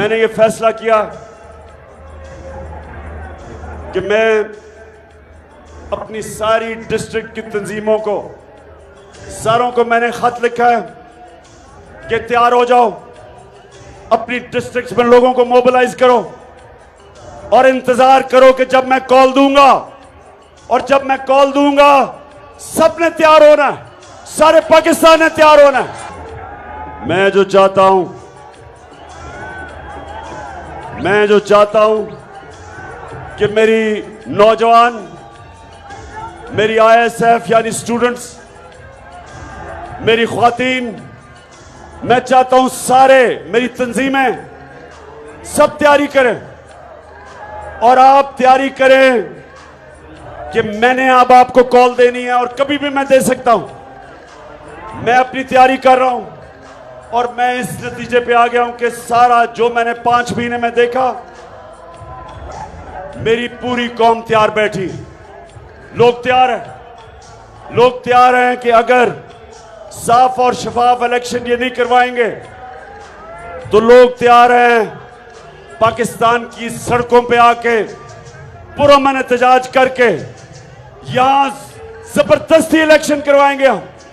मैंने ये फैसला किया कि मैं अपनी सारी डिस्ट्रिक्ट की तंजीमों को, सारों को मैंने खत लिखा है कि तैयार हो जाओ, अपनी डिस्ट्रिक्ट में लोगों को मोबिलाइज करो और इंतजार करो कि जब मैं कॉल दूंगा, और जब मैं कॉल दूंगा सबने तैयार होना है, सारे पाकिस्तान ने तैयार होना है। मैं जो चाहता हूं कि मेरी नौजवान, मेरी आईएसएफ यानी स्टूडेंट्स, मेरी ख्वातीन, मैं चाहता हूं सारे, मेरी तंजीमें सब तैयारी करें और आप तैयारी करें कि मैंने अब आपको कॉल देनी है और कभी भी मैं दे सकता हूं। मैं अपनी तैयारी कर रहा हूं और मैं इस नतीजे पे आ गया हूं कि सारा जो मैंने 5 महीने में देखा, मेरी पूरी कौम तैयार बैठी। लोग तैयार हैं कि अगर साफ और शफाफ इलेक्शन ये नहीं करवाएंगे तो लोग तैयार हैं पाकिस्तान की सड़कों पे आके पुरअमन एहतजाज करके यहां जबरदस्ती इलेक्शन करवाएंगे हम।